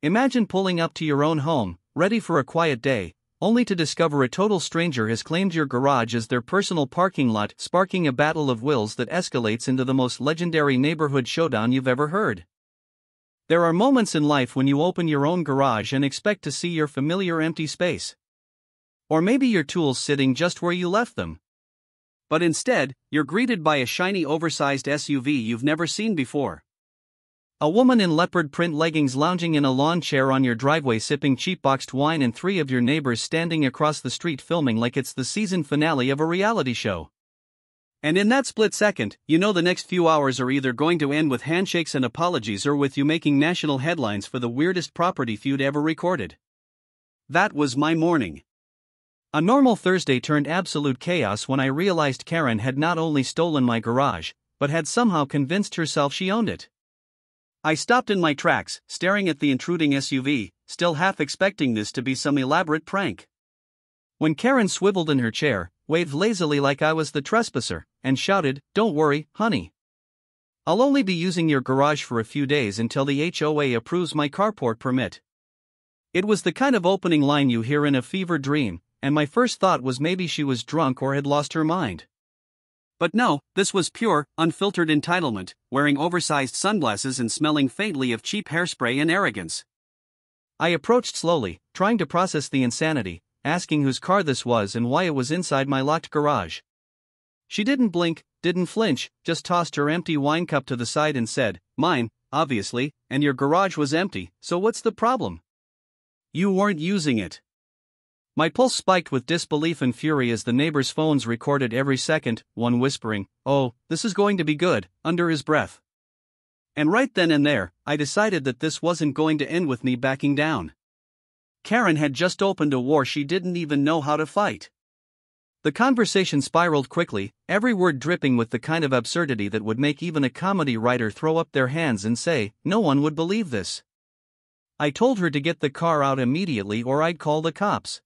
Imagine pulling up to your own home, ready for a quiet day, only to discover a total stranger has claimed your garage as their personal parking lot, sparking a battle of wills that escalates into the most legendary neighborhood showdown you've ever heard. There are moments in life when you open your own garage and expect to see your familiar empty space. Or maybe your tools sitting just where you left them. But instead, you're greeted by a shiny oversized SUV you've never seen before. A woman in leopard print leggings lounging in a lawn chair on your driveway sipping cheap boxed wine, and three of your neighbors standing across the street filming like it's the season finale of a reality show. And in that split second, you know the next few hours are either going to end with handshakes and apologies or with you making national headlines for the weirdest property feud ever recorded. That was my morning. A normal Thursday turned absolute chaos when I realized Karen had not only stolen my garage, but had somehow convinced herself she owned it. I stopped in my tracks, staring at the intruding SUV, still half expecting this to be some elaborate prank. When Karen swiveled in her chair, waved lazily like I was the trespasser, and shouted, "Don't worry, honey. I'll only be using your garage for a few days until the HOA approves my carport permit." It was the kind of opening line you hear in a fever dream, and my first thought was maybe she was drunk or had lost her mind. But no, this was pure, unfiltered entitlement, wearing oversized sunglasses and smelling faintly of cheap hairspray and arrogance. I approached slowly, trying to process the insanity, asking whose car this was and why it was inside my locked garage. She didn't blink, didn't flinch, just tossed her empty wine cup to the side and said, "Mine, obviously, and your garage was empty, so what's the problem? You weren't using it." My pulse spiked with disbelief and fury as the neighbors' phones recorded every second, one whispering, "Oh, this is going to be good," under his breath. And right then and there, I decided that this wasn't going to end with me backing down. Karen had just opened a war she didn't even know how to fight. The conversation spiraled quickly, every word dripping with the kind of absurdity that would make even a comedy writer throw up their hands and say, "No one would believe this." I told her to get the car out immediately or I'd call the cops.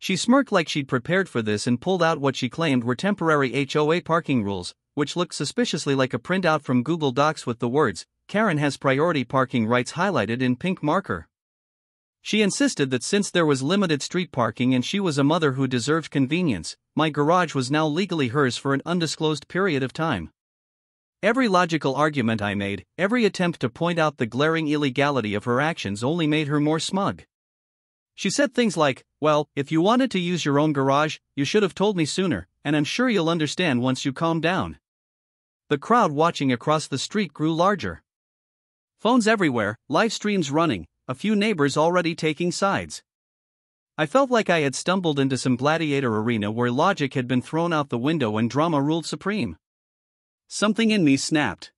She smirked like she'd prepared for this and pulled out what she claimed were temporary HOA parking rules, which looked suspiciously like a printout from Google Docs with the words, "Karen has priority parking rights" highlighted in pink marker. She insisted that since there was limited street parking and she was a mother who deserved convenience, my garage was now legally hers for an undisclosed period of time. Every logical argument I made, every attempt to point out the glaring illegality of her actions only made her more smug. She said things like, "Well, if you wanted to use your own garage, you should have told me sooner, and I'm sure you'll understand once you calm down." The crowd watching across the street grew larger. Phones everywhere, live streams running, a few neighbors already taking sides. I felt like I had stumbled into some gladiator arena where logic had been thrown out the window and drama ruled supreme. Something in me snapped.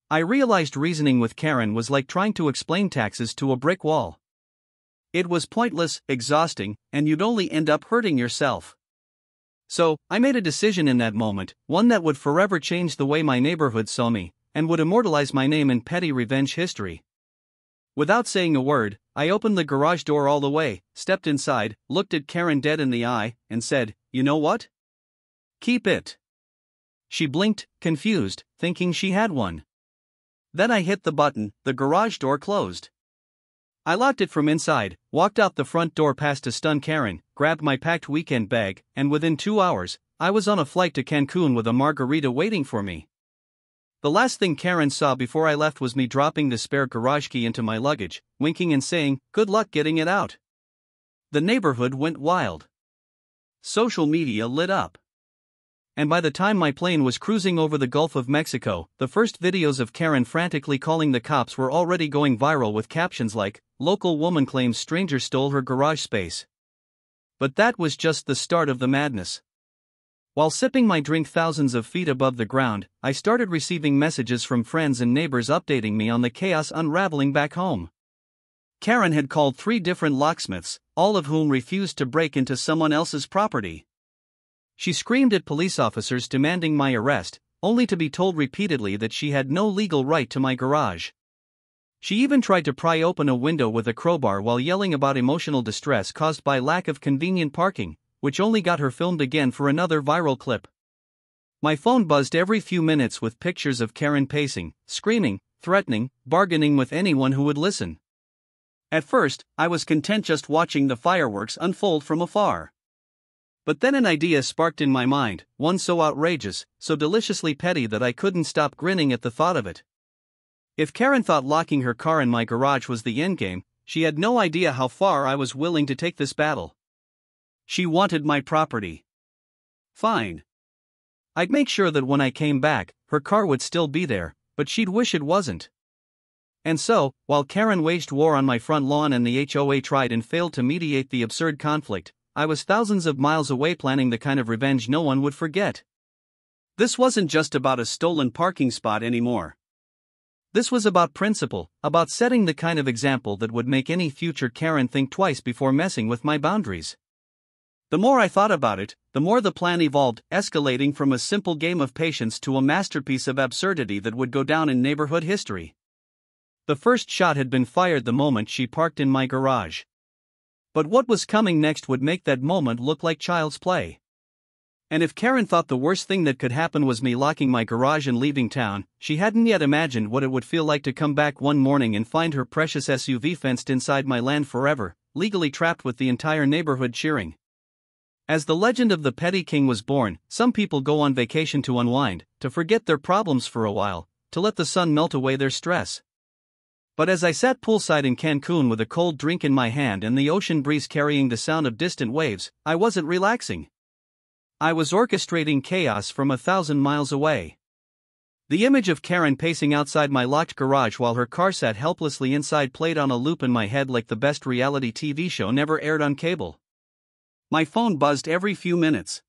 I realized reasoning with Karen was like trying to explain taxes to a brick wall. It was pointless, exhausting, and you'd only end up hurting yourself. So, I made a decision in that moment, one that would forever change the way my neighborhood saw me, and would immortalize my name in petty revenge history. Without saying a word, I opened the garage door all the way, stepped inside, looked at Karen dead in the eye, and said, "You know what? Keep it." She blinked, confused, thinking she had one. Then I hit the button, the garage door closed. I locked it from inside, walked out the front door past a stunned Karen, grabbed my packed weekend bag, and within 2 hours, I was on a flight to Cancun with a margarita waiting for me. The last thing Karen saw before I left was me dropping the spare garage key into my luggage, winking and saying, "Good luck getting it out." The neighborhood went wild. Social media lit up. And by the time my plane was cruising over the Gulf of Mexico, the first videos of Karen frantically calling the cops were already going viral with captions like, "Local woman claims stranger stole her garage space." But that was just the start of the madness. While sipping my drink thousands of feet above the ground, I started receiving messages from friends and neighbors updating me on the chaos unraveling back home. Karen had called 3 different locksmiths, all of whom refused to break into someone else's property. She screamed at police officers demanding my arrest, only to be told repeatedly that she had no legal right to my garage. She even tried to pry open a window with a crowbar while yelling about emotional distress caused by lack of convenient parking, which only got her filmed again for another viral clip. My phone buzzed every few minutes with pictures of Karen pacing, screaming, threatening, bargaining with anyone who would listen. At first, I was content just watching the fireworks unfold from afar. But then an idea sparked in my mind, one so outrageous, so deliciously petty that I couldn't stop grinning at the thought of it. If Karen thought locking her car in my garage was the endgame, she had no idea how far I was willing to take this battle. She wanted my property. Fine. I'd make sure that when I came back, her car would still be there, but she'd wish it wasn't. And so, while Karen waged war on my front lawn and the HOA tried and failed to mediate the absurd conflict, I was thousands of miles away planning the kind of revenge no one would forget. This wasn't just about a stolen parking spot anymore. This was about principle, about setting the kind of example that would make any future Karen think twice before messing with my boundaries. The more I thought about it, the more the plan evolved, escalating from a simple game of patience to a masterpiece of absurdity that would go down in neighborhood history. The first shot had been fired the moment she parked in my garage. But what was coming next would make that moment look like child's play. And if Karen thought the worst thing that could happen was me locking my garage and leaving town, she hadn't yet imagined what it would feel like to come back one morning and find her precious SUV fenced inside my land forever, legally trapped with the entire neighborhood cheering. As the legend of the petty king was born, some people go on vacation to unwind, to forget their problems for a while, to let the sun melt away their stress. But as I sat poolside in Cancun with a cold drink in my hand and the ocean breeze carrying the sound of distant waves, I wasn't relaxing. I was orchestrating chaos from 1,000 miles away. The image of Karen pacing outside my locked garage while her car sat helplessly inside played on a loop in my head like the best reality TV show never aired on cable. My phone buzzed every few minutes.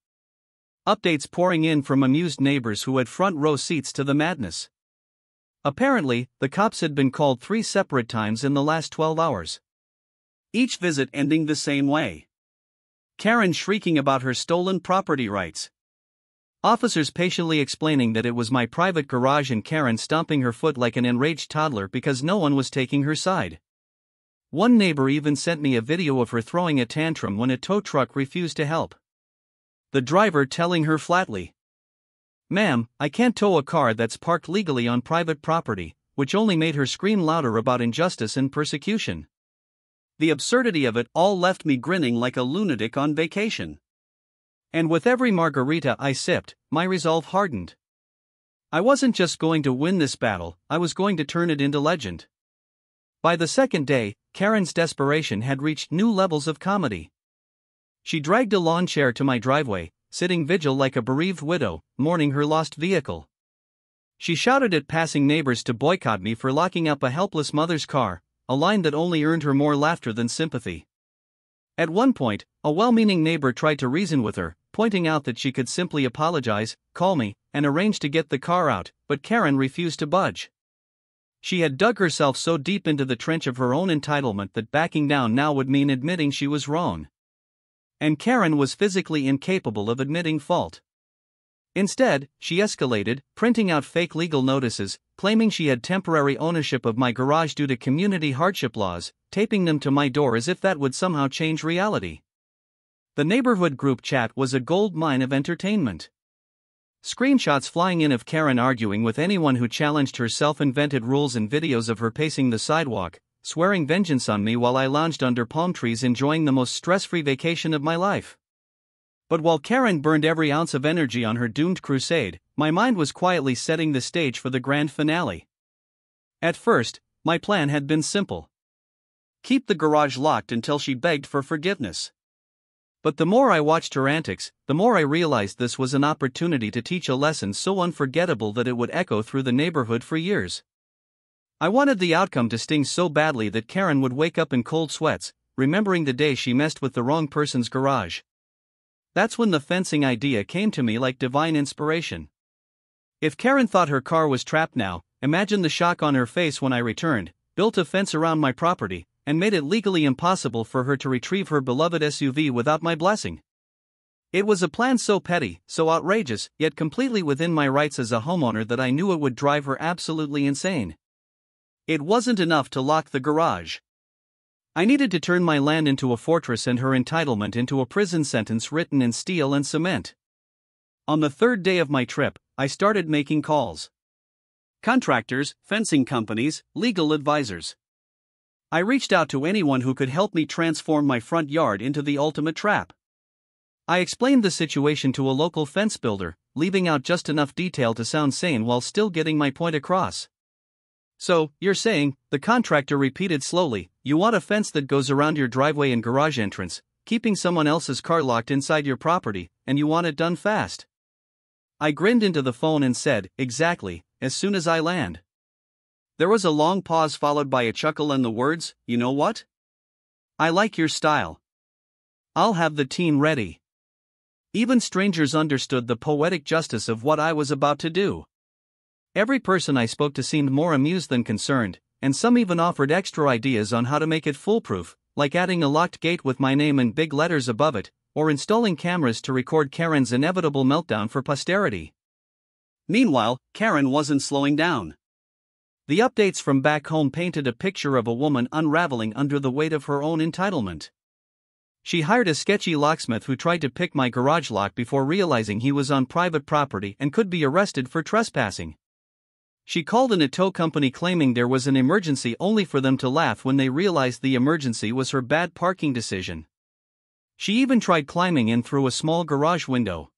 Updates pouring in from amused neighbors who had front row seats to the madness. Apparently, the cops had been called 3 separate times in the last 12 hours. Each visit ending the same way. Karen shrieking about her stolen property rights. Officers patiently explaining that it was my private garage and Karen stomping her foot like an enraged toddler because no one was taking her side. One neighbor even sent me a video of her throwing a tantrum when a tow truck refused to help. The driver telling her flatly, "Ma'am, I can't tow a car that's parked legally on private property," which only made her scream louder about injustice and persecution. The absurdity of it all left me grinning like a lunatic on vacation. And with every margarita I sipped, my resolve hardened. I wasn't just going to win this battle, I was going to turn it into legend. By the second day, Karen's desperation had reached new levels of comedy. She dragged a lawn chair to my driveway, sitting vigil like a bereaved widow, mourning her lost vehicle. She shouted at passing neighbors to boycott me for locking up a helpless mother's car, a line that only earned her more laughter than sympathy. At one point, a well-meaning neighbor tried to reason with her, pointing out that she could simply apologize, call me, and arrange to get the car out, but Karen refused to budge. She had dug herself so deep into the trench of her own entitlement that backing down now would mean admitting she was wrong. And Karen was physically incapable of admitting fault. Instead, she escalated, printing out fake legal notices, claiming she had temporary ownership of my garage due to community hardship laws, taping them to my door as if that would somehow change reality. The neighborhood group chat was a gold mine of entertainment. Screenshots flying in of Karen arguing with anyone who challenged her self-invented rules and videos of her pacing the sidewalk, swearing vengeance on me while I lounged under palm trees enjoying the most stress-free vacation of my life. But while Karen burned every ounce of energy on her doomed crusade, my mind was quietly setting the stage for the grand finale. At first, my plan had been simple. Keep the garage locked until she begged for forgiveness. But the more I watched her antics, the more I realized this was an opportunity to teach a lesson so unforgettable that it would echo through the neighborhood for years. I wanted the outcome to sting so badly that Karen would wake up in cold sweats, remembering the day she messed with the wrong person's garage. That's when the fencing idea came to me like divine inspiration. If Karen thought her car was trapped now, imagine the shock on her face when I returned, built a fence around my property, and made it legally impossible for her to retrieve her beloved SUV without my blessing. It was a plan so petty, so outrageous, yet completely within my rights as a homeowner that I knew it would drive her absolutely insane. It wasn't enough to lock the garage. I needed to turn my land into a fortress and her entitlement into a prison sentence written in steel and cement. On the third day of my trip, I started making calls. Contractors, fencing companies, legal advisors. I reached out to anyone who could help me transform my front yard into the ultimate trap. I explained the situation to a local fence builder, leaving out just enough detail to sound sane while still getting my point across. "So, you're saying," the contractor repeated slowly, "you want a fence that goes around your driveway and garage entrance, keeping someone else's car locked inside your property, and you want it done fast?" I grinned into the phone and said, "Exactly, as soon as I land." There was a long pause followed by a chuckle and the words, "You know what? I like your style. I'll have the team ready." Even strangers understood the poetic justice of what I was about to do. Every person I spoke to seemed more amused than concerned, and some even offered extra ideas on how to make it foolproof, like adding a locked gate with my name in big letters above it, or installing cameras to record Karen's inevitable meltdown for posterity. Meanwhile, Karen wasn't slowing down. The updates from back home painted a picture of a woman unraveling under the weight of her own entitlement. She hired a sketchy locksmith who tried to pick my garage lock before realizing he was on private property and could be arrested for trespassing. She called in a tow company claiming there was an emergency only for them to laugh when they realized the emergency was her bad parking decision. She even tried climbing in through a small garage window.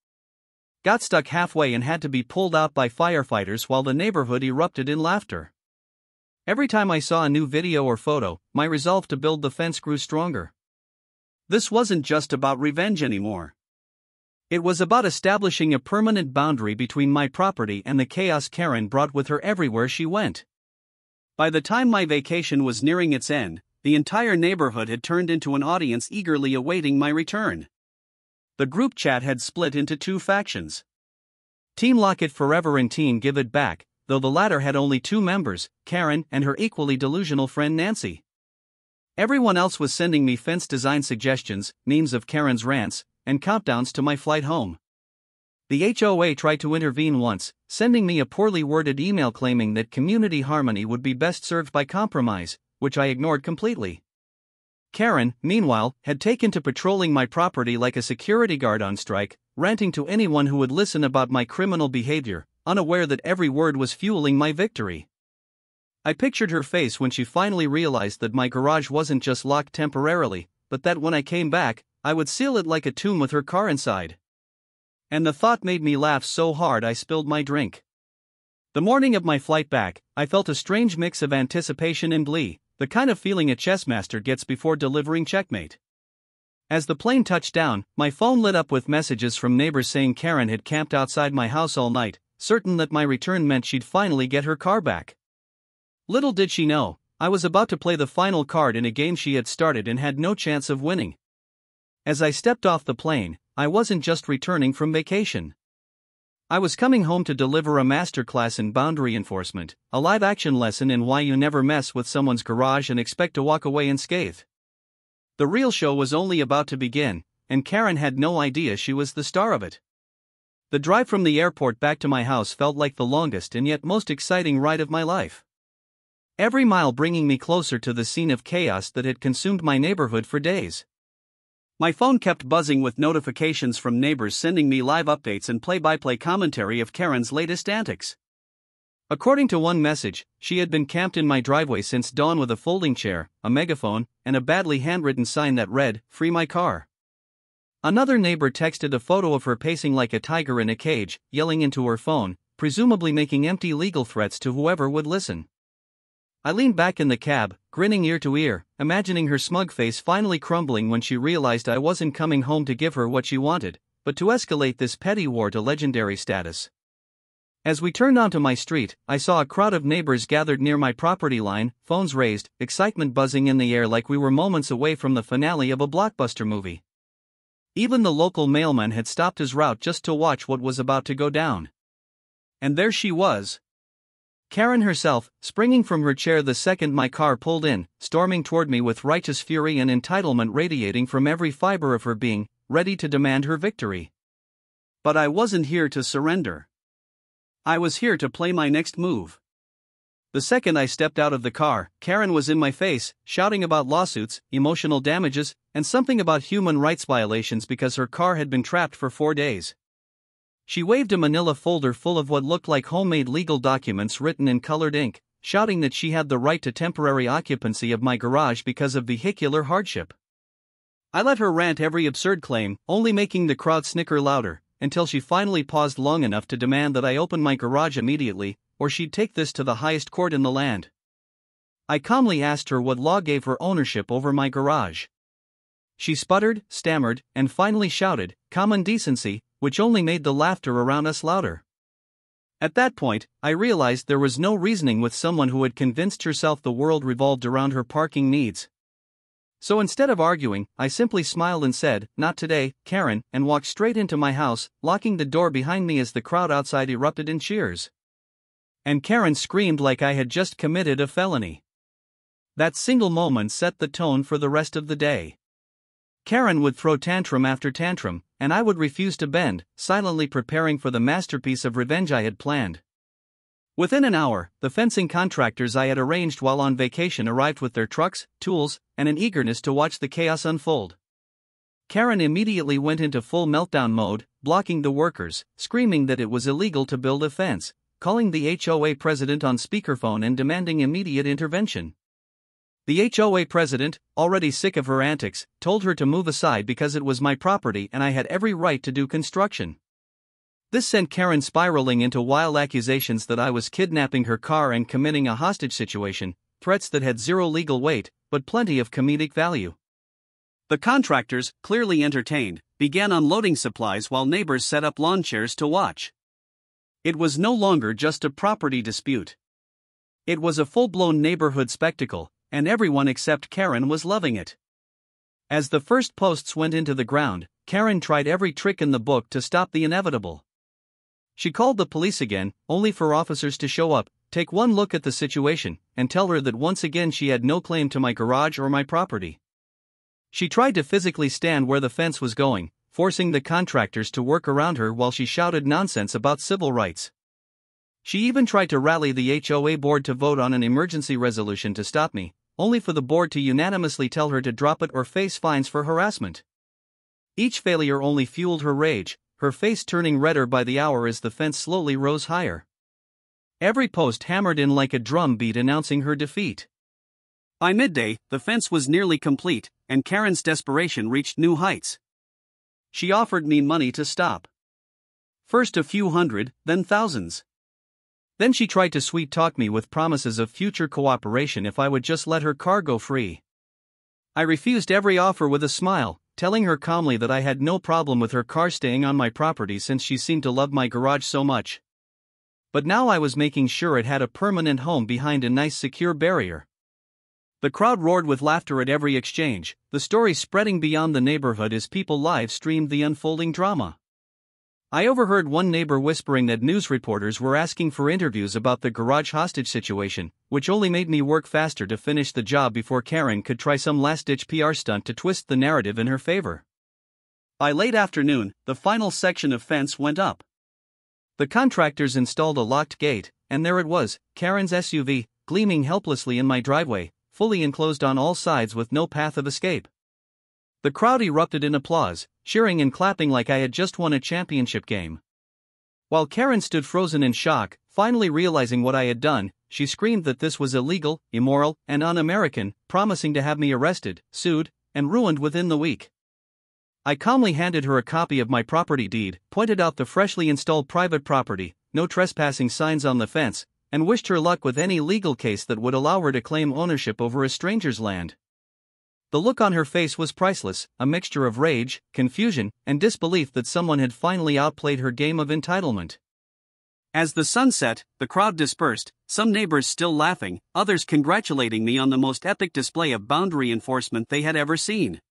Got stuck halfway and had to be pulled out by firefighters while the neighborhood erupted in laughter. Every time I saw a new video or photo, my resolve to build the fence grew stronger. This wasn't just about revenge anymore. It was about establishing a permanent boundary between my property and the chaos Karen brought with her everywhere she went. By the time my vacation was nearing its end, the entire neighborhood had turned into an audience eagerly awaiting my return. The group chat had split into two factions. Team Lock It Forever and Team Give It Back, though the latter had only two members, Karen and her equally delusional friend Nancy. Everyone else was sending me fence design suggestions, memes of Karen's rants, and countdowns to my flight home. The HOA tried to intervene once, sending me a poorly worded email claiming that community harmony would be best served by compromise, which I ignored completely. Karen, meanwhile, had taken to patrolling my property like a security guard on strike, ranting to anyone who would listen about my criminal behavior, unaware that every word was fueling my victory. I pictured her face when she finally realized that my garage wasn't just locked temporarily, but that when I came back, I would seal it like a tomb with her car inside. And the thought made me laugh so hard I spilled my drink. The morning of my flight back, I felt a strange mix of anticipation and glee, the kind of feeling a chess master gets before delivering checkmate. As the plane touched down, my phone lit up with messages from neighbors saying Karen had camped outside my house all night, certain that my return meant she'd finally get her car back. Little did she know, I was about to play the final card in a game she had started and had no chance of winning. As I stepped off the plane, I wasn't just returning from vacation. I was coming home to deliver a masterclass in boundary enforcement, a live-action lesson in why you never mess with someone's garage and expect to walk away unscathed. The real show was only about to begin, and Karen had no idea she was the star of it. The drive from the airport back to my house felt like the longest and yet most exciting ride of my life. Every mile bringing me closer to the scene of chaos that had consumed my neighborhood for days. My phone kept buzzing with notifications from neighbors sending me live updates and play-by-play commentary of Karen's latest antics. According to one message, she had been camped in my driveway since dawn with a folding chair, a megaphone, and a badly handwritten sign that read, "Free my car." Another neighbor texted a photo of her pacing like a tiger in a cage, yelling into her phone, presumably making empty legal threats to whoever would listen. I leaned back in the cab, grinning ear to ear, imagining her smug face finally crumbling when she realized I wasn't coming home to give her what she wanted, but to escalate this petty war to legendary status. As we turned onto my street, I saw a crowd of neighbors gathered near my property line, phones raised, excitement buzzing in the air like we were moments away from the finale of a blockbuster movie. Even the local mailman had stopped his route just to watch what was about to go down. And there she was. Karen herself, springing from her chair the second my car pulled in, storming toward me with righteous fury and entitlement radiating from every fiber of her being, ready to demand her victory. But I wasn't here to surrender. I was here to play my next move. The second I stepped out of the car, Karen was in my face, shouting about lawsuits, emotional damages, and something about human rights violations because her car had been trapped for 4 days. She waved a manila folder full of what looked like homemade legal documents written in colored ink, shouting that she had the right to temporary occupancy of my garage because of vehicular hardship. I let her rant every absurd claim, only making the crowd snicker louder, until she finally paused long enough to demand that I open my garage immediately, or she'd take this to the highest court in the land. I calmly asked her what law gave her ownership over my garage. She sputtered, stammered, and finally shouted, "Common decency," which only made the laughter around us louder. At that point, I realized there was no reasoning with someone who had convinced herself the world revolved around her parking needs. So instead of arguing, I simply smiled and said, "Not today, Karen," and walked straight into my house, locking the door behind me as the crowd outside erupted in cheers. And Karen screamed like I had just committed a felony. That single moment set the tone for the rest of the day. Karen would throw tantrum after tantrum, and I would refuse to bend, silently preparing for the masterpiece of revenge I had planned. Within an hour, the fencing contractors I had arranged while on vacation arrived with their trucks, tools, and an eagerness to watch the chaos unfold. Karen immediately went into full meltdown mode, blocking the workers, screaming that it was illegal to build a fence, calling the HOA president on speakerphone and demanding immediate intervention. The HOA president, already sick of her antics, told her to move aside because it was my property and I had every right to do construction. This sent Karen spiraling into wild accusations that I was kidnapping her car and committing a hostage situation, threats that had zero legal weight, but plenty of comedic value. The contractors, clearly entertained, began unloading supplies while neighbors set up lawn chairs to watch. It was no longer just a property dispute. It was a full-blown neighborhood spectacle, and everyone except Karen was loving it. As the first posts went into the ground, Karen tried every trick in the book to stop the inevitable. She called the police again, only for officers to show up, take one look at the situation, and tell her that once again she had no claim to my garage or my property. She tried to physically stand where the fence was going, forcing the contractors to work around her while she shouted nonsense about civil rights. She even tried to rally the HOA board to vote on an emergency resolution to stop me, only for the board to unanimously tell her to drop it or face fines for harassment. Each failure only fueled her rage, her face turning redder by the hour as the fence slowly rose higher. Every post hammered in like a drum beat announcing her defeat. By midday, the fence was nearly complete, and Karen's desperation reached new heights. She offered me money to stop. First a few hundred, then thousands. Then she tried to sweet-talk me with promises of future cooperation if I would just let her car go free. I refused every offer with a smile, telling her calmly that I had no problem with her car staying on my property since she seemed to love my garage so much. But now I was making sure it had a permanent home behind a nice secure barrier. The crowd roared with laughter at every exchange, the story spreading beyond the neighborhood as people live streamed the unfolding drama. I overheard one neighbor whispering that news reporters were asking for interviews about the garage hostage situation, which only made me work faster to finish the job before Karen could try some last-ditch PR stunt to twist the narrative in her favor. By late afternoon, the final section of fence went up. The contractors installed a locked gate, and there it was, Karen's SUV, gleaming helplessly in my driveway, fully enclosed on all sides with no path of escape. The crowd erupted in applause, cheering and clapping like I had just won a championship game. While Karen stood frozen in shock, finally realizing what I had done, she screamed that this was illegal, immoral, and un-American, promising to have me arrested, sued, and ruined within the week. I calmly handed her a copy of my property deed, pointed out the freshly installed private property, no trespassing signs on the fence, and wished her luck with any legal case that would allow her to claim ownership over a stranger's land. The look on her face was priceless, a mixture of rage, confusion, and disbelief that someone had finally outplayed her game of entitlement. As the sun set, the crowd dispersed, some neighbors still laughing, others congratulating me on the most epic display of boundary enforcement they had ever seen.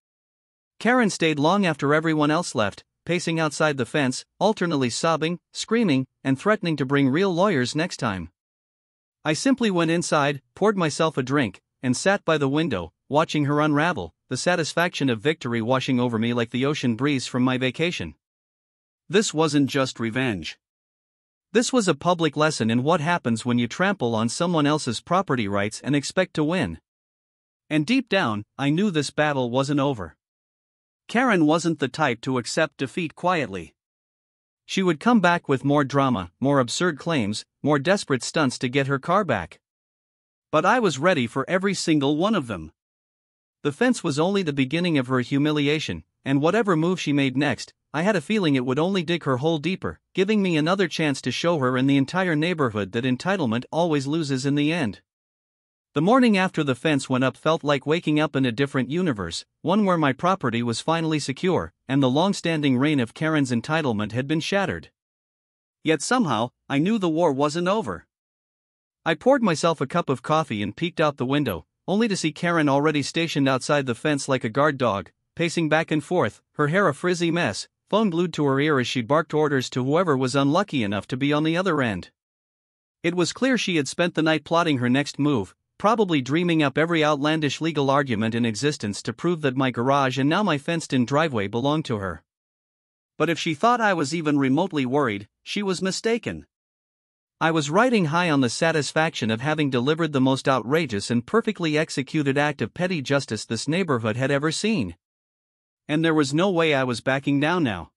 Karen stayed long after everyone else left, pacing outside the fence, alternately sobbing, screaming, and threatening to bring real lawyers next time. I simply went inside, poured myself a drink, and sat by the window, watching her unravel, the satisfaction of victory washing over me like the ocean breeze from my vacation. This wasn't just revenge. This was a public lesson in what happens when you trample on someone else's property rights and expect to win. And deep down, I knew this battle wasn't over. Karen wasn't the type to accept defeat quietly. She would come back with more drama, more absurd claims, more desperate stunts to get her car back. But I was ready for every single one of them. The fence was only the beginning of her humiliation, and whatever move she made next, I had a feeling it would only dig her hole deeper, giving me another chance to show her and the entire neighborhood that entitlement always loses in the end. The morning after the fence went up felt like waking up in a different universe, one where my property was finally secure, and the long-standing reign of Karen's entitlement had been shattered. Yet somehow, I knew the war wasn't over. I poured myself a cup of coffee and peeked out the window, only to see Karen already stationed outside the fence like a guard dog, pacing back and forth, her hair a frizzy mess, phone glued to her ear as she barked orders to whoever was unlucky enough to be on the other end. It was clear she had spent the night plotting her next move, probably dreaming up every outlandish legal argument in existence to prove that my garage and now my fenced-in driveway belonged to her. But if she thought I was even remotely worried, she was mistaken. I was riding high on the satisfaction of having delivered the most outrageous and perfectly executed act of petty justice this neighborhood had ever seen. And there was no way I was backing down now.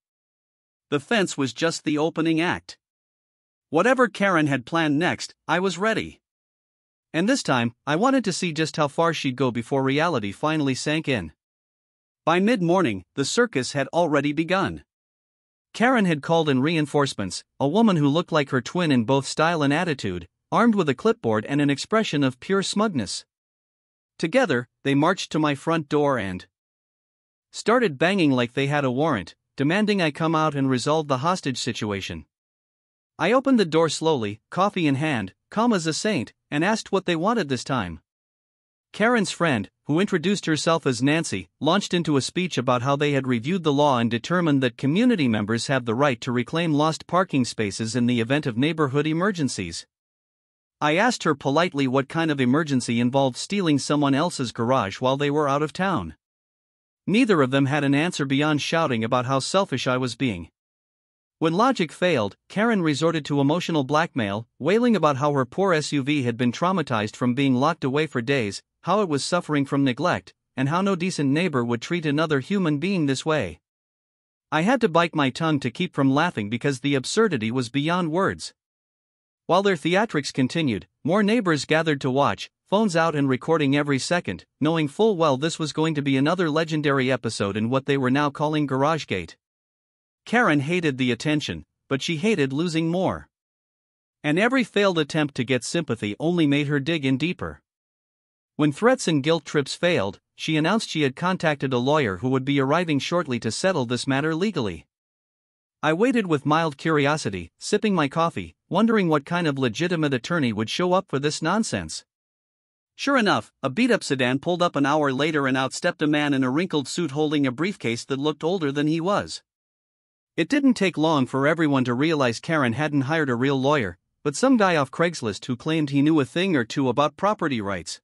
The fence was just the opening act. Whatever Karen had planned next, I was ready. And this time, I wanted to see just how far she'd go before reality finally sank in. By mid-morning, the circus had already begun. Karen had called in reinforcements, a woman who looked like her twin in both style and attitude, armed with a clipboard and an expression of pure smugness. Together, they marched to my front door and started banging like they had a warrant, demanding I come out and resolve the hostage situation. I opened the door slowly, coffee in hand, calm as a saint, and asked what they wanted this time. Karen's friend, who introduced herself as Nancy, launched into a speech about how they had reviewed the law and determined that community members have the right to reclaim lost parking spaces in the event of neighborhood emergencies. I asked her politely what kind of emergency involved stealing someone else's garage while they were out of town. Neither of them had an answer beyond shouting about how selfish I was being. When logic failed, Karen resorted to emotional blackmail, wailing about how her poor SUV had been traumatized from being locked away for days, how it was suffering from neglect, and how no decent neighbor would treat another human being this way. I had to bite my tongue to keep from laughing because the absurdity was beyond words. While their theatrics continued, more neighbors gathered to watch, phones out and recording every second, knowing full well this was going to be another legendary episode in what they were now calling GarageGate. Karen hated the attention, but she hated losing more. And every failed attempt to get sympathy only made her dig in deeper. When threats and guilt trips failed, she announced she had contacted a lawyer who would be arriving shortly to settle this matter legally. I waited with mild curiosity, sipping my coffee, wondering what kind of legitimate attorney would show up for this nonsense. Sure enough, a beat-up sedan pulled up an hour later and out stepped a man in a wrinkled suit holding a briefcase that looked older than he was. It didn't take long for everyone to realize Karen hadn't hired a real lawyer, but some guy off Craigslist who claimed he knew a thing or two about property rights.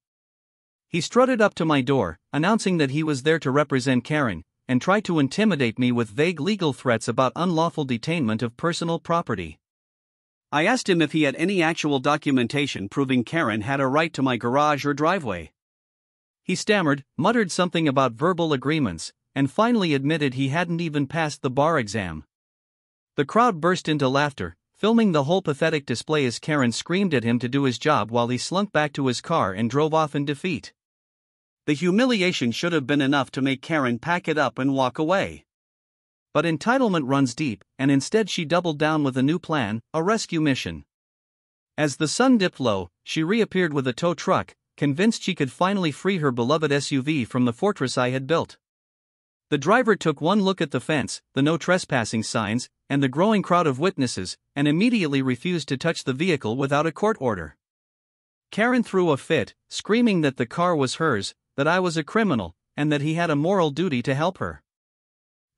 He strutted up to my door, announcing that he was there to represent Karen, and tried to intimidate me with vague legal threats about unlawful detainment of personal property. I asked him if he had any actual documentation proving Karen had a right to my garage or driveway. He stammered, muttered something about verbal agreements, and finally admitted he hadn't even passed the bar exam. The crowd burst into laughter, filming the whole pathetic display as Karen screamed at him to do his job while he slunk back to his car and drove off in defeat. The humiliation should have been enough to make Karen pack it up and walk away. But entitlement runs deep, and instead she doubled down with a new plan, a rescue mission. As the sun dipped low, she reappeared with a tow truck, convinced she could finally free her beloved SUV from the fortress I had built. The driver took one look at the fence, the no trespassing signs, and the growing crowd of witnesses, and immediately refused to touch the vehicle without a court order. Karen threw a fit, screaming that the car was hers, that I was a criminal, and that he had a moral duty to help her.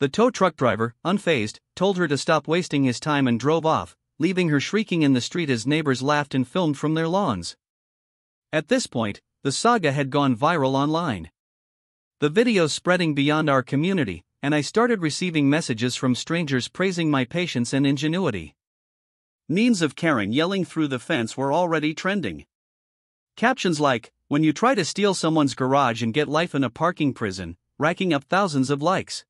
The tow truck driver, unfazed, told her to stop wasting his time and drove off, leaving her shrieking in the street as neighbors laughed and filmed from their lawns. At this point, the saga had gone viral online. The videos spreading beyond our community, and I started receiving messages from strangers praising my patience and ingenuity. Memes of Karen yelling through the fence were already trending. Captions like, "When you try to steal someone's garage and get life in a parking prison," racking up thousands of likes.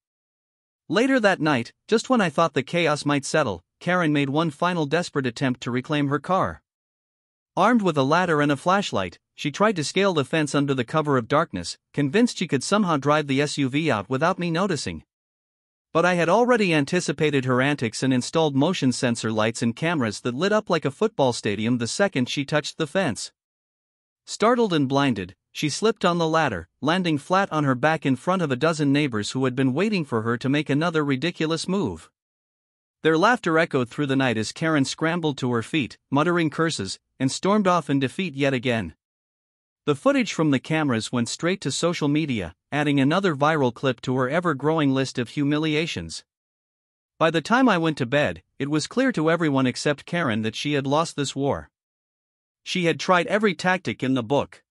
Later that night, just when I thought the chaos might settle, Karen made one final desperate attempt to reclaim her car. Armed with a ladder and a flashlight, she tried to scale the fence under the cover of darkness, convinced she could somehow drive the SUV out without me noticing. But I had already anticipated her antics and installed motion sensor lights and cameras that lit up like a football stadium the second she touched the fence. Startled and blinded, she slipped on the ladder, landing flat on her back in front of a dozen neighbors who had been waiting for her to make another ridiculous move. Their laughter echoed through the night as Karen scrambled to her feet, muttering curses, and stormed off in defeat yet again. The footage from the cameras went straight to social media, adding another viral clip to her ever-growing list of humiliations. By the time I went to bed, it was clear to everyone except Karen that she had lost this war. She had tried every tactic in the book.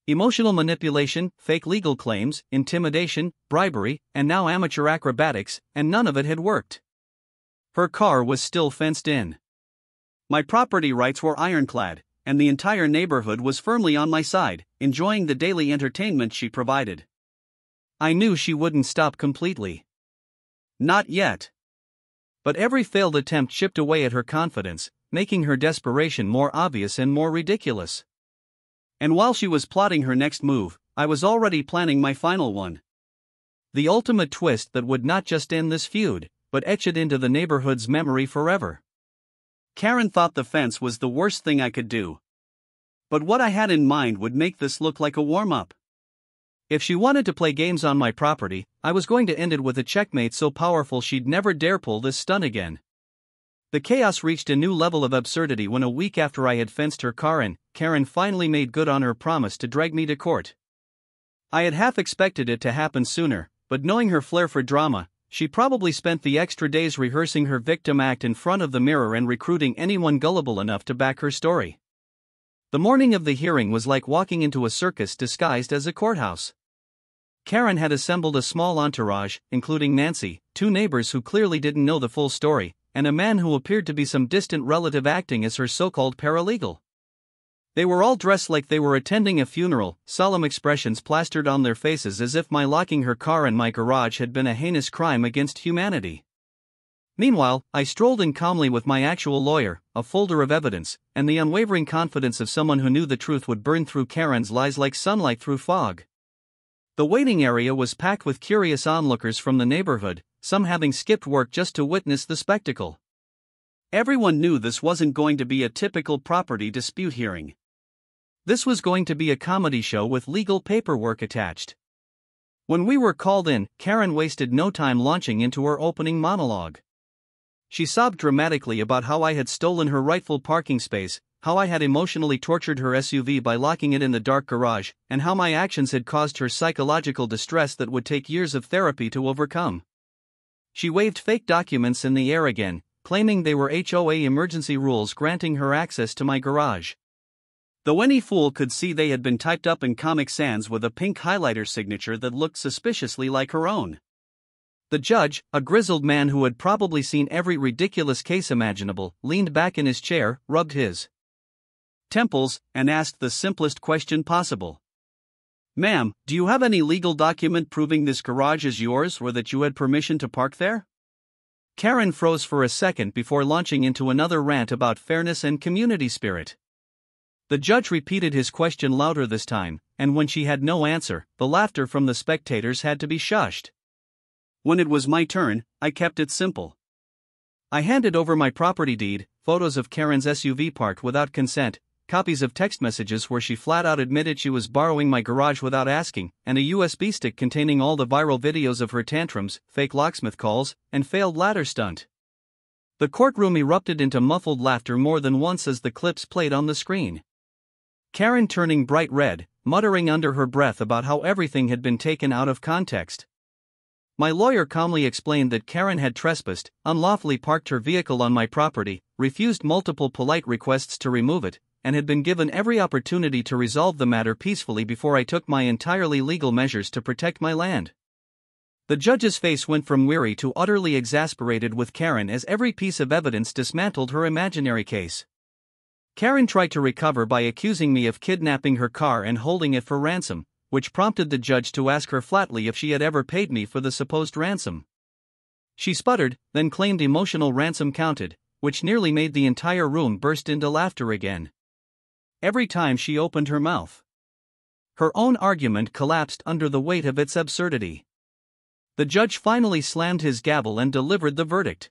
Emotional manipulation, fake legal claims, intimidation, bribery, and now amateur acrobatics, and none of it had worked. Her car was still fenced in. My property rights were ironclad, and the entire neighborhood was firmly on my side, enjoying the daily entertainment she provided. I knew she wouldn't stop completely. Not yet. But every failed attempt chipped away at her confidence, making her desperation more obvious and more ridiculous. And while she was plotting her next move, I was already planning my final one. The ultimate twist that would not just end this feud, but etch it into the neighborhood's memory forever. Karen thought the fence was the worst thing I could do. But what I had in mind would make this look like a warm-up. If she wanted to play games on my property, I was going to end it with a checkmate so powerful she'd never dare pull this stunt again. The chaos reached a new level of absurdity when a week after I had fenced her car in, Karen finally made good on her promise to drag me to court. I had half expected it to happen sooner, but knowing her flair for drama, she probably spent the extra days rehearsing her victim act in front of the mirror and recruiting anyone gullible enough to back her story. The morning of the hearing was like walking into a circus disguised as a courthouse. Karen had assembled a small entourage, including Nancy, two neighbors who clearly didn't know the full story, and a man who appeared to be some distant relative acting as her so-called paralegal. They were all dressed like they were attending a funeral, solemn expressions plastered on their faces as if my locking her car in my garage had been a heinous crime against humanity. Meanwhile, I strolled in calmly with my actual lawyer, a folder of evidence, and the unwavering confidence of someone who knew the truth would burn through Karen's lies like sunlight through fog. The waiting area was packed with curious onlookers from the neighborhood, some having skipped work just to witness the spectacle. Everyone knew this wasn't going to be a typical property dispute hearing. This was going to be a comedy show with legal paperwork attached. When we were called in, Karen wasted no time launching into her opening monologue. She sobbed dramatically about how I had stolen her rightful parking space, how I had emotionally tortured her SUV by locking it in the dark garage, and how my actions had caused her psychological distress that would take years of therapy to overcome. She waved fake documents in the air again, claiming they were HOA emergency rules granting her access to my garage. Though any fool could see they had been typed up in Comic Sans with a pink highlighter signature that looked suspiciously like her own. The judge, a grizzled man who had probably seen every ridiculous case imaginable, leaned back in his chair, rubbed his temples, and asked the simplest question possible. "Ma'am, do you have any legal document proving this garage is yours or that you had permission to park there?" Karen froze for a second before launching into another rant about fairness and community spirit. The judge repeated his question louder this time, and when she had no answer, the laughter from the spectators had to be shushed. When it was my turn, I kept it simple. I handed over my property deed, photos of Karen's SUV parked without consent, copies of text messages where she flat out admitted she was borrowing my garage without asking, and a USB stick containing all the viral videos of her tantrums, fake locksmith calls, and failed ladder stunt. The courtroom erupted into muffled laughter more than once as the clips played on the screen. Karen turning bright red, muttering under her breath about how everything had been taken out of context. My lawyer calmly explained that Karen had trespassed, unlawfully parked her vehicle on my property, refused multiple polite requests to remove it, and had been given every opportunity to resolve the matter peacefully before I took my entirely legal measures to protect my land. The judge's face went from weary to utterly exasperated with Karen as every piece of evidence dismantled her imaginary case. Karen tried to recover by accusing me of kidnapping her car and holding it for ransom, which prompted the judge to ask her flatly if she had ever paid me for the supposed ransom. She sputtered, then claimed emotional ransom counted, which nearly made the entire room burst into laughter again. every time she opened her mouth. Her own argument collapsed under the weight of its absurdity. The judge finally slammed his gavel and delivered the verdict.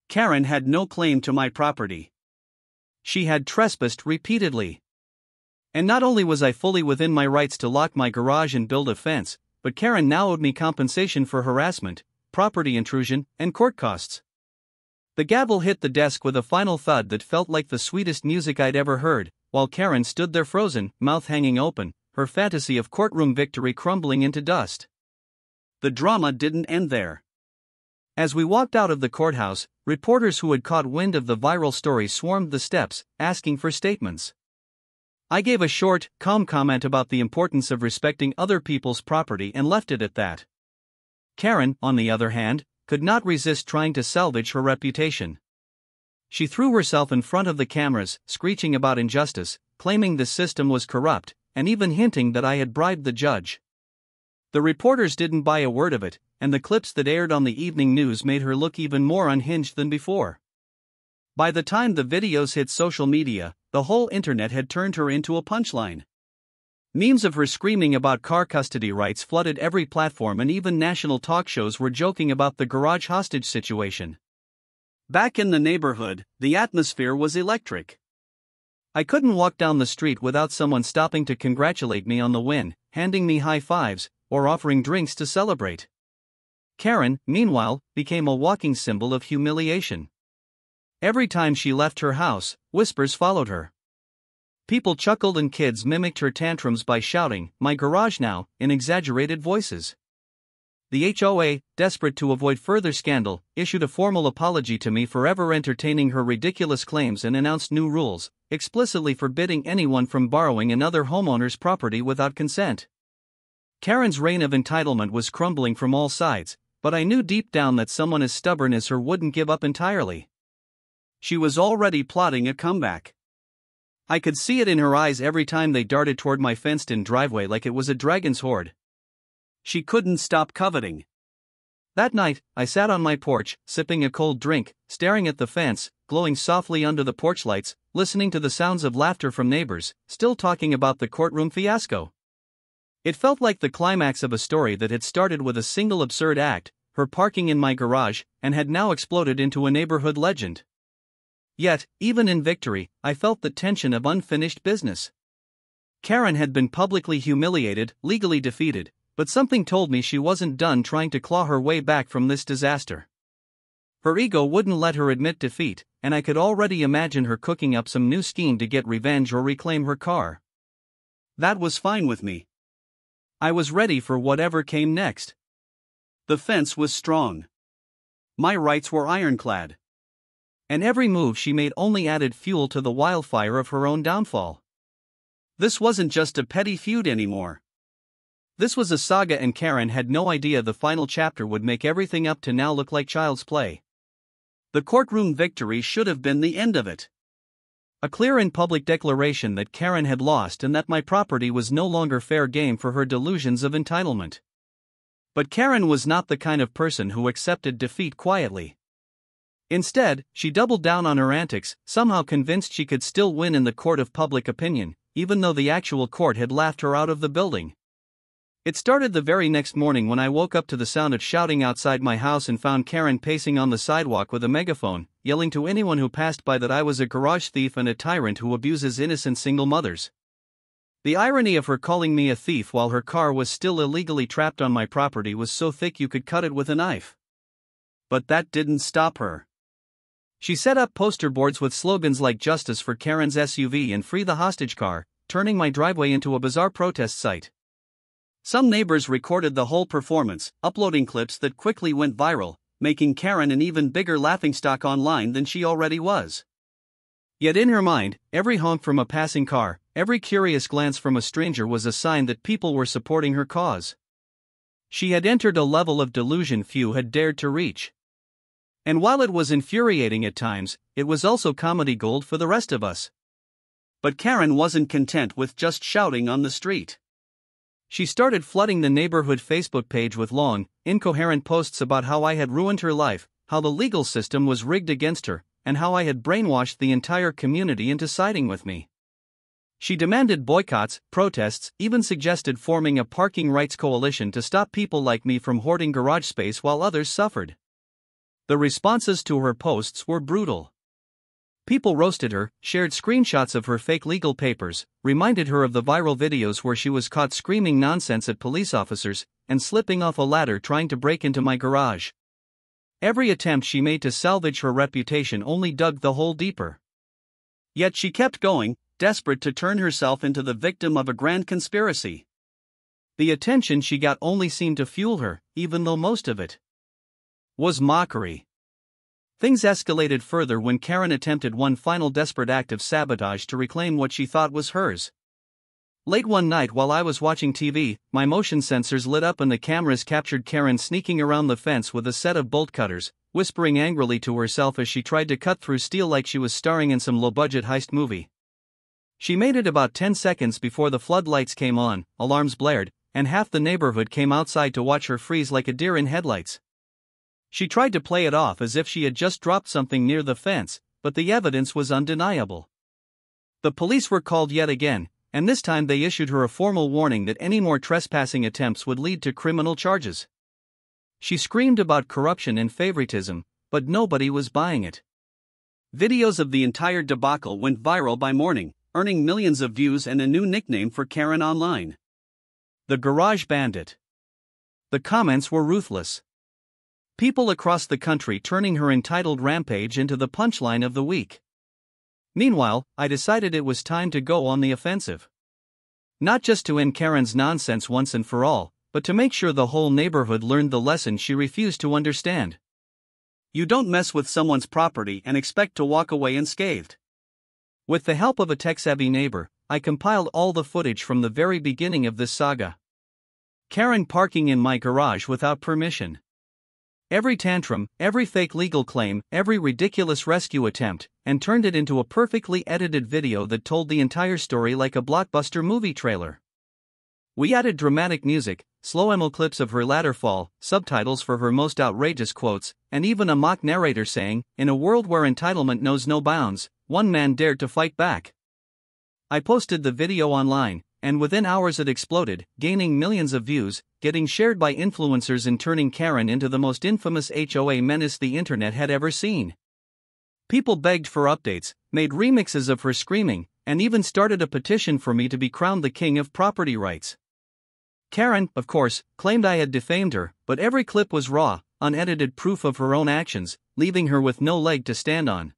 Karen had no claim to my property. She had trespassed repeatedly. And not only was I fully within my rights to lock my garage and build a fence, but Karen now owed me compensation for harassment, property intrusion, and court costs. The gavel hit the desk with a final thud that felt like the sweetest music I'd ever heard, while Karen stood there frozen, mouth hanging open, her fantasy of courtroom victory crumbling into dust. The drama didn't end there. As we walked out of the courthouse, reporters who had caught wind of the viral story swarmed the steps, asking for statements. I gave a short, calm comment about the importance of respecting other people's property and left it at that. Karen, on the other hand, could not resist trying to salvage her reputation. She threw herself in front of the cameras, screeching about injustice, claiming the system was corrupt, and even hinting that I had bribed the judge. The reporters didn't buy a word of it, and the clips that aired on the evening news made her look even more unhinged than before. By the time the videos hit social media, the whole internet had turned her into a punchline. Memes of her screaming about car custody rights flooded every platform, and even national talk shows were joking about the garage hostage situation. Back in the neighborhood, the atmosphere was electric. I couldn't walk down the street without someone stopping to congratulate me on the win, handing me high fives, or offering drinks to celebrate. Karen, meanwhile, became a walking symbol of humiliation. Every time she left her house, whispers followed her. People chuckled and kids mimicked her tantrums by shouting, "My garage now," in exaggerated voices. The HOA, desperate to avoid further scandal, issued a formal apology to me for ever entertaining her ridiculous claims and announced new rules, explicitly forbidding anyone from borrowing another homeowner's property without consent. Karen's reign of entitlement was crumbling from all sides, but I knew deep down that someone as stubborn as her wouldn't give up entirely. She was already plotting a comeback. I could see it in her eyes every time they darted toward my fenced-in driveway like it was a dragon's hoard. She couldn't stop coveting. That night, I sat on my porch, sipping a cold drink, staring at the fence, glowing softly under the porch lights, listening to the sounds of laughter from neighbors, still talking about the courtroom fiasco. It felt like the climax of a story that had started with a single absurd act, her parking in my garage, and had now exploded into a neighborhood legend. Yet, even in victory, I felt the tension of unfinished business. Karen had been publicly humiliated, legally defeated, but something told me she wasn't done trying to claw her way back from this disaster. Her ego wouldn't let her admit defeat, and I could already imagine her cooking up some new scheme to get revenge or reclaim her car. That was fine with me. I was ready for whatever came next. The fence was strong. My rights were ironclad. And every move she made only added fuel to the wildfire of her own downfall. This wasn't just a petty feud anymore. This was a saga, and Karen had no idea the final chapter would make everything up to now look like child's play. The courtroom victory should have been the end of it. A clear and public declaration that Karen had lost and that my property was no longer fair game for her delusions of entitlement. But Karen was not the kind of person who accepted defeat quietly. Instead, she doubled down on her antics, somehow convinced she could still win in the court of public opinion, even though the actual court had laughed her out of the building. It started the very next morning when I woke up to the sound of shouting outside my house and found Karen pacing on the sidewalk with a megaphone, yelling to anyone who passed by that I was a garage thief and a tyrant who abuses innocent single mothers. The irony of her calling me a thief while her car was still illegally trapped on my property was so thick you could cut it with a knife. But that didn't stop her. She set up poster boards with slogans like "Justice for Karen's SUV" and "Free the hostage car," turning my driveway into a bizarre protest site. Some neighbors recorded the whole performance, uploading clips that quickly went viral, making Karen an even bigger laughingstock online than she already was. Yet in her mind, every honk from a passing car, every curious glance from a stranger was a sign that people were supporting her cause. She had entered a level of delusion few had dared to reach. And while it was infuriating at times, it was also comedy gold for the rest of us. But Karen wasn't content with just shouting on the street. She started flooding the neighborhood Facebook page with long, incoherent posts about how I had ruined her life, how the legal system was rigged against her, and how I had brainwashed the entire community into siding with me. She demanded boycotts, protests, even suggested forming a parking rights coalition to stop people like me from hoarding garage space while others suffered. The responses to her posts were brutal. People roasted her, shared screenshots of her fake legal papers, reminded her of the viral videos where she was caught screaming nonsense at police officers, and slipping off a ladder trying to break into my garage. Every attempt she made to salvage her reputation only dug the hole deeper. Yet she kept going, desperate to turn herself into the victim of a grand conspiracy. The attention she got only seemed to fuel her, even though most of it was mockery. Things escalated further when Karen attempted one final desperate act of sabotage to reclaim what she thought was hers. Late one night while I was watching TV, my motion sensors lit up and the cameras captured Karen sneaking around the fence with a set of bolt cutters, whispering angrily to herself as she tried to cut through steel like she was starring in some low-budget heist movie. She made it about 10 seconds before the floodlights came on, alarms blared, and half the neighborhood came outside to watch her freeze like a deer in headlights. She tried to play it off as if she had just dropped something near the fence, but the evidence was undeniable. The police were called yet again, and this time they issued her a formal warning that any more trespassing attempts would lead to criminal charges. She screamed about corruption and favoritism, but nobody was buying it. Videos of the entire debacle went viral by morning, earning millions of views and a new nickname for Karen online: the Garage Bandit. The comments were ruthless. People across the country turning her entitled rampage into the punchline of the week. Meanwhile, I decided it was time to go on the offensive. Not just to end Karen's nonsense once and for all, but to make sure the whole neighborhood learned the lesson she refused to understand. You don't mess with someone's property and expect to walk away unscathed. With the help of a tech-savvy neighbor, I compiled all the footage from the very beginning of this saga. Karen parking in my garage without permission. Every tantrum, every fake legal claim, every ridiculous rescue attempt, and turned it into a perfectly edited video that told the entire story like a blockbuster movie trailer. We added dramatic music, slow-mo clips of her ladder fall, subtitles for her most outrageous quotes, and even a mock narrator saying, "In a world where entitlement knows no bounds, one man dared to fight back." I posted the video online, and within hours it exploded, gaining millions of views, getting shared by influencers and turning Karen into the most infamous HOA menace the internet had ever seen. People begged for updates, made remixes of her screaming, and even started a petition for me to be crowned the king of property rights. Karen, of course, claimed I had defamed her, but every clip was raw, unedited proof of her own actions, leaving her with no leg to stand on.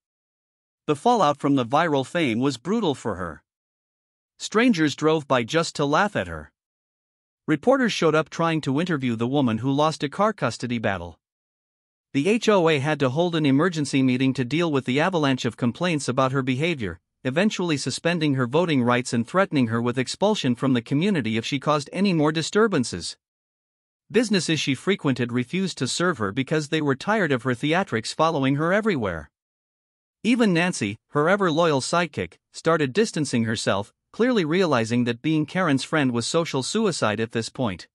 The fallout from the viral fame was brutal for her. Strangers drove by just to laugh at her. Reporters showed up trying to interview the woman who lost a car custody battle. The HOA had to hold an emergency meeting to deal with the avalanche of complaints about her behavior, eventually suspending her voting rights and threatening her with expulsion from the community if she caused any more disturbances. Businesses she frequented refused to serve her because they were tired of her theatrics following her everywhere. Even Nancy, her ever-loyal sidekick, started distancing herself, clearly realizing that being Karen's friend was social suicide at this point.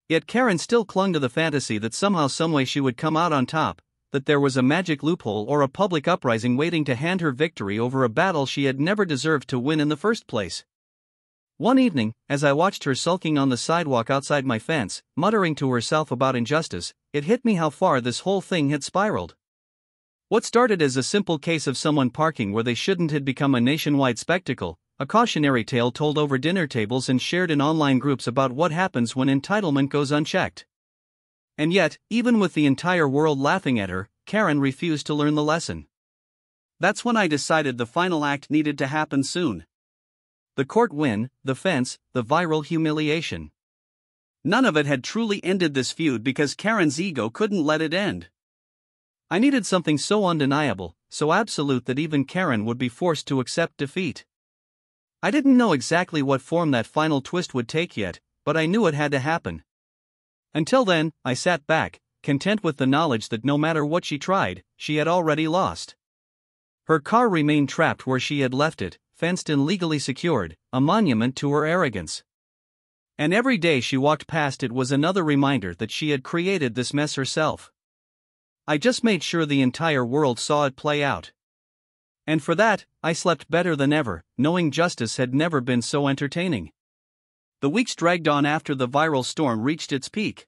Yet Karen still clung to the fantasy that somehow someway she would come out on top, that there was a magic loophole or a public uprising waiting to hand her victory over a battle she had never deserved to win in the first place. One evening, as I watched her sulking on the sidewalk outside my fence, muttering to herself about injustice, it hit me how far this whole thing had spiraled. What started as a simple case of someone parking where they shouldn't had become a nationwide spectacle, a cautionary tale told over dinner tables and shared in online groups about what happens when entitlement goes unchecked. And yet, even with the entire world laughing at her, Karen refused to learn the lesson. That's when I decided the final act needed to happen soon. The court win, the fence, the viral humiliation. None of it had truly ended this feud because Karen's ego couldn't let it end. I needed something so undeniable, so absolute that even Karen would be forced to accept defeat. I didn't know exactly what form that final twist would take yet, but I knew it had to happen. Until then, I sat back, content with the knowledge that no matter what she tried, she had already lost. Her car remained trapped where she had left it, fenced and legally secured, a monument to her arrogance. And every day she walked past it was another reminder that she had created this mess herself. I just made sure the entire world saw it play out. And for that, I slept better than ever, knowing justice had never been so entertaining. The weeks dragged on after the viral storm reached its peak.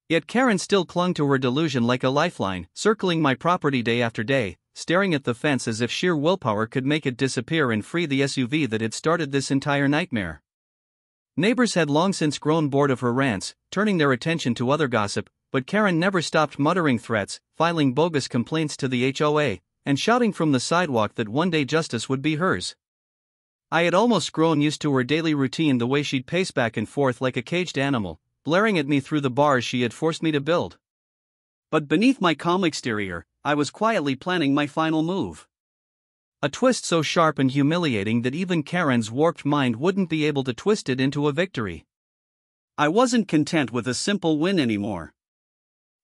Yet Karen still clung to her delusion like a lifeline, circling my property day after day, staring at the fence as if sheer willpower could make it disappear and free the SUV that had started this entire nightmare. Neighbors had long since grown bored of her rants, turning their attention to other gossip, but Karen never stopped muttering threats, filing bogus complaints to the HOA, and shouting from the sidewalk that one day justice would be hers. I had almost grown used to her daily routine, the way she'd pace back and forth like a caged animal, glaring at me through the bars she had forced me to build. But beneath my calm exterior, I was quietly planning my final move. A twist so sharp and humiliating that even Karen's warped mind wouldn't be able to twist it into a victory. I wasn't content with a simple win anymore.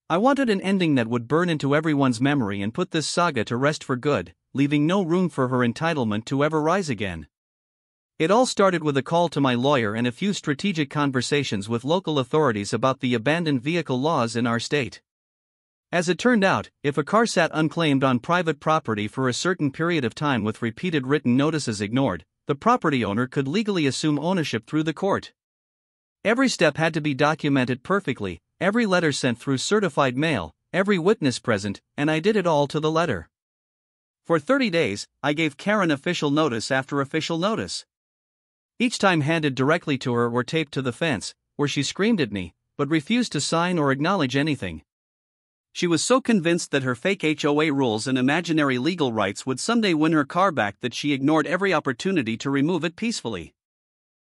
I wanted an ending that would burn into everyone's memory and put this saga to rest for good, leaving no room for her entitlement to ever rise again. It all started with a call to my lawyer and a few strategic conversations with local authorities about the abandoned vehicle laws in our state. As it turned out, if a car sat unclaimed on private property for a certain period of time with repeated written notices ignored, the property owner could legally assume ownership through the court. Every step had to be documented perfectly, every letter sent through certified mail, every witness present, and I did it all to the letter. For 30 days, I gave Karen official notice after official notice. Each time handed directly to her or taped to the fence, where she screamed at me, but refused to sign or acknowledge anything. She was so convinced that her fake HOA rules and imaginary legal rights would someday win her car back that she ignored every opportunity to remove it peacefully.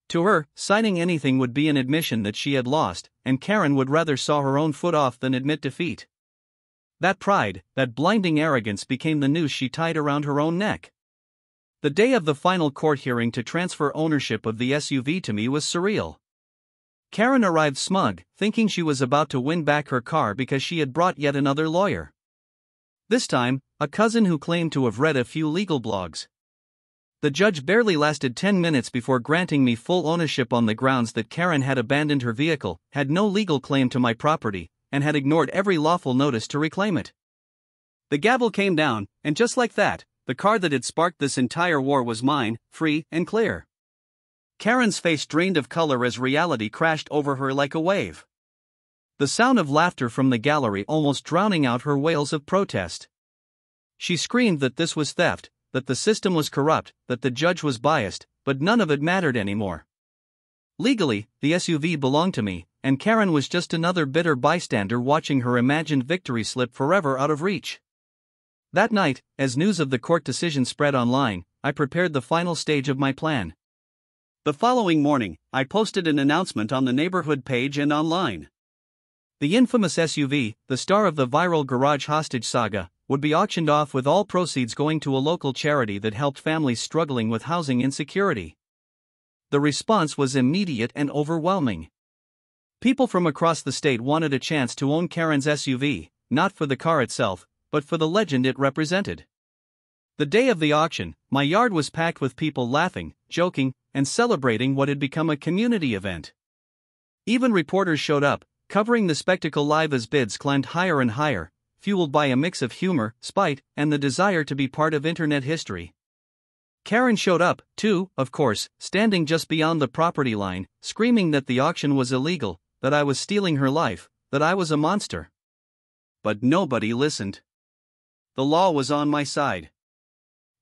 To her, signing anything would be an admission that she had lost, and Karen would rather saw her own foot off than admit defeat. That pride, that blinding arrogance became the noose she tied around her own neck. The day of the final court hearing to transfer ownership of the SUV to me was surreal. Karen arrived smug, thinking she was about to win back her car because she had brought yet another lawyer. This time, a cousin who claimed to have read a few legal blogs. The judge barely lasted 10 minutes before granting me full ownership on the grounds that Karen had abandoned her vehicle, had no legal claim to my property, and had ignored every lawful notice to reclaim it. The gavel came down, and just like that, the car that had sparked this entire war was mine, free and clear. Karen's face drained of color as reality crashed over her like a wave. The sound of laughter from the gallery almost drowning out her wails of protest. She screamed that this was theft, that the system was corrupt, that the judge was biased, but none of it mattered anymore. Legally, the SUV belonged to me, and Karen was just another bitter bystander watching her imagined victory slip forever out of reach. That night, as news of the court decision spread online, I prepared the final stage of my plan. The following morning, I posted an announcement on the neighborhood page and online. The infamous SUV, the star of the viral garage hostage saga, would be auctioned off with all proceeds going to a local charity that helped families struggling with housing insecurity. The response was immediate and overwhelming. People from across the state wanted a chance to own Karen's SUV, not for the car itself, but for the legend it represented. The day of the auction, my yard was packed with people laughing, joking, and celebrating what had become a community event. Even reporters showed up, covering the spectacle live as bids climbed higher and higher, fueled by a mix of humor, spite, and the desire to be part of internet history. Karen showed up, too, of course, standing just beyond the property line, screaming that the auction was illegal, that I was stealing her life, that I was a monster. But nobody listened. The law was on my side.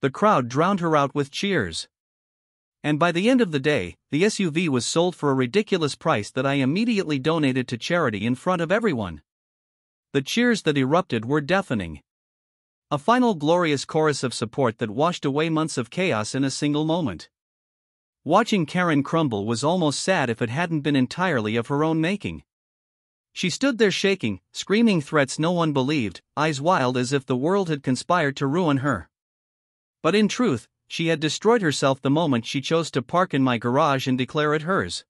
The crowd drowned her out with cheers. And by the end of the day, the SUV was sold for a ridiculous price that I immediately donated to charity in front of everyone. The cheers that erupted were deafening. A final glorious chorus of support that washed away months of chaos in a single moment. Watching Karen crumble was almost sad if it hadn't been entirely of her own making. She stood there shaking, screaming threats no one believed, eyes wild as if the world had conspired to ruin her. But in truth, she had destroyed herself the moment she chose to park in my garage and declare it hers.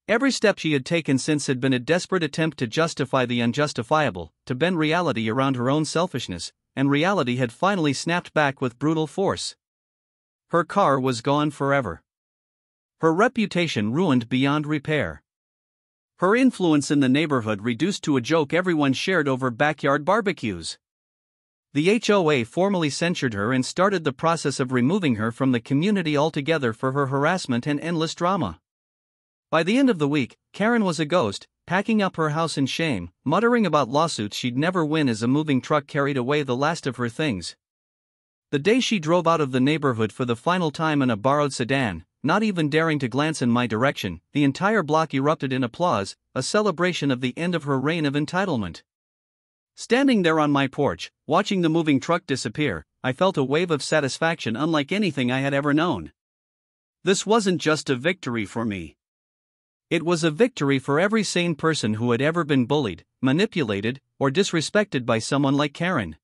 Every step she had taken since had been a desperate attempt to justify the unjustifiable, to bend reality around her own selfishness, and reality had finally snapped back with brutal force. Her car was gone forever. Her reputation ruined beyond repair. Her influence in the neighborhood reduced to a joke everyone shared over backyard barbecues. The HOA formally censured her and started the process of removing her from the community altogether for her harassment and endless drama. By the end of the week, Karen was a ghost, packing up her house in shame, muttering about lawsuits she'd never win as a moving truck carried away the last of her things. The day she drove out of the neighborhood for the final time in a borrowed sedan, not even daring to glance in my direction, the entire block erupted in applause, a celebration of the end of her reign of entitlement. Standing there on my porch, watching the moving truck disappear, I felt a wave of satisfaction unlike anything I had ever known. This wasn't just a victory for me. It was a victory for every sane person who had ever been bullied, manipulated, or disrespected by someone like Karen.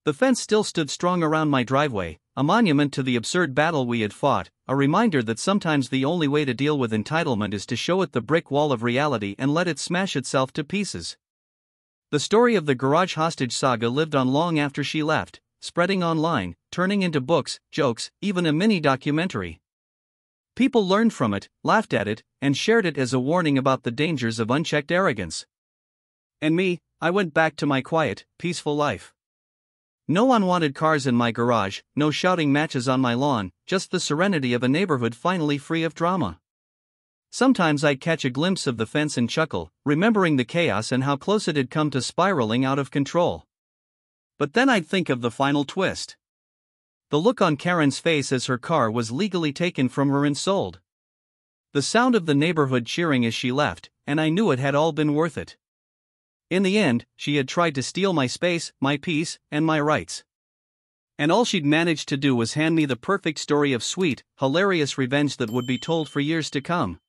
The fence still stood strong around my driveway, a monument to the absurd battle we had fought, a reminder that sometimes the only way to deal with entitlement is to show it the brick wall of reality and let it smash itself to pieces. The story of the garage hostage saga lived on long after she left, spreading online, turning into books, jokes, even a mini documentary. People learned from it, laughed at it, and shared it as a warning about the dangers of unchecked arrogance. And me, I went back to my quiet, peaceful life. No unwanted cars in my garage, no shouting matches on my lawn, just the serenity of a neighborhood finally free of drama. Sometimes I'd catch a glimpse of the fence and chuckle, remembering the chaos and how close it had come to spiraling out of control. But then I'd think of the final twist. The look on Karen's face as her car was legally taken from her and sold. The sound of the neighborhood cheering as she left, and I knew it had all been worth it. In the end, she had tried to steal my space, my peace, and my rights. And all she'd managed to do was hand me the perfect story of sweet, hilarious revenge that would be told for years to come.